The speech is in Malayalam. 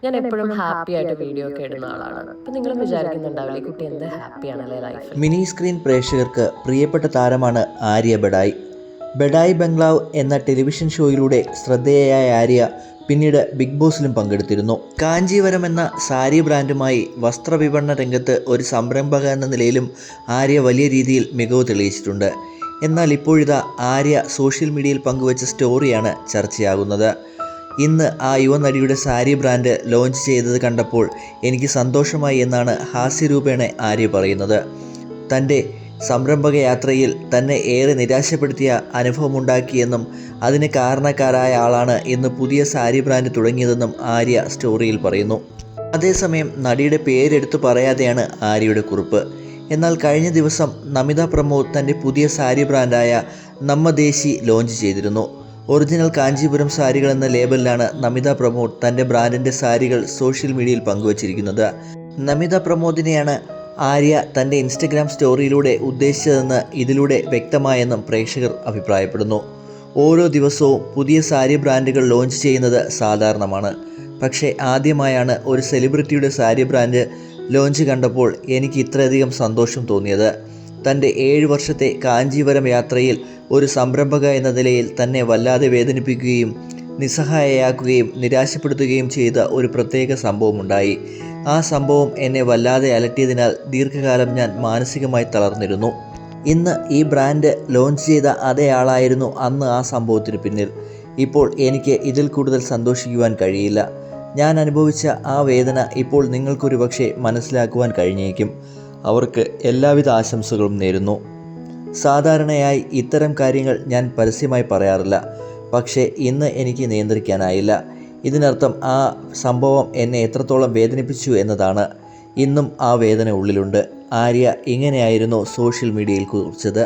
ഞാൻ എപ്പോഴും ഹാപ്പി ആയിട്ട് വീഡിയോ ഒക്കെ ഇടുന്ന ആളാണ്. അപ്പം നിങ്ങളും വിചാരിക്കുന്നുണ്ടാവില്ലേ കുട്ടി എന്ത് ഹാപ്പിയാണല്ലേ ലൈഫിൽ. മിനി സ്ക്രീൻ പ്രേക്ഷകർക്ക് പ്രിയപ്പെട്ട താരമാണ് ആര്യ ബഡായി. ബഡായി ബംഗ്ലാവ് എന്ന ടെലിവിഷൻ ഷോയിലൂടെ ശ്രദ്ധേയയായ ആര്യ പിന്നീട് ബിഗ് ബോസിലും പങ്കെടുത്തിരുന്നു. കാഞ്ചീവരം എന്ന സാരി ബ്രാൻഡുമായി വസ്ത്രവിപണന രംഗത്ത് ഒരു സംരംഭക എന്ന നിലയിലും ആര്യ വലിയ രീതിയിൽ മികവ് തെളിയിച്ചിട്ടുണ്ട്. എന്നാൽ ഇപ്പോഴിതാ ആര്യ സോഷ്യൽ മീഡിയയിൽ പങ്കുവച്ച സ്റ്റോറിയാണ് ചർച്ചയാകുന്നത്. ഇന്ന് ആ യുവനടിയുടെ സാരി ബ്രാൻഡ് ലോഞ്ച് ചെയ്തത് കണ്ടപ്പോൾ എനിക്ക് സന്തോഷമായി എന്നാണ് ഹാസ്യരൂപേണ ആര്യ പറയുന്നത്. തൻ്റെ സംരംഭക യാത്രയിൽ തന്നെ ഏറെ നിരാശപ്പെടുത്തിയ അനുഭവമുണ്ടാക്കിയെന്നും അതിന് കാരണക്കാരായ ആളാണ് ഇന്ന് പുതിയ സാരി ബ്രാൻഡ് തുടങ്ങിയതെന്നും ആര്യ സ്റ്റോറിയിൽ പറയുന്നു. അതേസമയം നടിയുടെ പേരെടുത്തു പറയാതെയാണ് ആര്യയുടെ കുറിപ്പ്. എന്നാൽ കഴിഞ്ഞ ദിവസം നമിത പ്രമോദ് തൻ്റെ പുതിയ സാരി ബ്രാൻഡായ നമ്മദേശി ലോഞ്ച് ചെയ്തിരുന്നു. ഒറിജിനൽ കാഞ്ചീപുരം സാരികൾ എന്ന ലേബലിലാണ് നമിത പ്രമോദ് തൻ്റെ ബ്രാൻഡിൻ്റെ സാരികൾ സോഷ്യൽ മീഡിയയിൽ പങ്കുവച്ചിരിക്കുന്നത്. നമിത പ്രമോദിനെയാണ് ആര്യ തൻ്റെ ഇൻസ്റ്റഗ്രാം സ്റ്റോറിയിലൂടെ ഉദ്ദേശിച്ചതെന്ന് ഇതിലൂടെ വ്യക്തമായെന്നും പ്രേക്ഷകർ അഭിപ്രായപ്പെടുന്നു. ഓരോ ദിവസവും പുതിയ സാരി ബ്രാൻഡുകൾ ലോഞ്ച് ചെയ്യുന്നത് സാധാരണമാണ്. പക്ഷേ ആദ്യമായാണ് ഒരു സെലിബ്രിറ്റിയുടെ സാരി ബ്രാൻഡ് ലോഞ്ച് കണ്ടപ്പോൾ എനിക്ക് ഇത്രയധികം സന്തോഷം തോന്നിയത്. തൻ്റെ 7 വർഷത്തെ കാഞ്ചീവരം യാത്രയിൽ ഒരു സംരംഭക എന്ന നിലയിൽ തന്നെ വല്ലാതെ വേദനിപ്പിക്കുകയും നിസ്സഹായയാക്കുകയും നിരാശപ്പെടുത്തുകയും ചെയ്ത ഒരു പ്രത്യേക സംഭവമുണ്ടായി. ആ സംഭവം എന്നെ വല്ലാതെ അലട്ടിയതിനാൽ ദീർഘകാലം ഞാൻ മാനസികമായി തളർന്നിരുന്നു. ഇന്ന് ഈ ബ്രാൻഡ് ലോഞ്ച് ചെയ്ത അതേ ആളായിരുന്നു അന്ന് ആ സംഭവത്തിന് പിന്നിൽ. ഇപ്പോൾ എനിക്ക് ഇതിൽ കൂടുതൽ സന്തോഷിക്കുവാൻ കഴിയില്ല. ഞാൻ അനുഭവിച്ച ആ വേദന ഇപ്പോൾ നിങ്ങൾക്കൊരു പക്ഷേ മനസ്സിലാക്കുവാൻ കഴിഞ്ഞേക്കും. അവർക്ക് എല്ലാവിധ ആശംസകളും നേരുന്നു. സാധാരണയായി ഇത്തരം കാര്യങ്ങൾ ഞാൻ പരസ്യമായി പറയാറില്ല. പക്ഷേ ഇന്ന് എനിക്ക് നിയന്ത്രിക്കാനായില്ല. ഇതിനർത്ഥം ആ സംഭവം എന്നെ എത്രത്തോളം വേദനിപ്പിച്ചു എന്നതാണ്. ഇന്നും ആ വേദന ഉള്ളിലുണ്ട്. ആര്യ ഇങ്ങനെയായിരുന്നു സോഷ്യൽ മീഡിയയിൽ കുറിച്ചത്.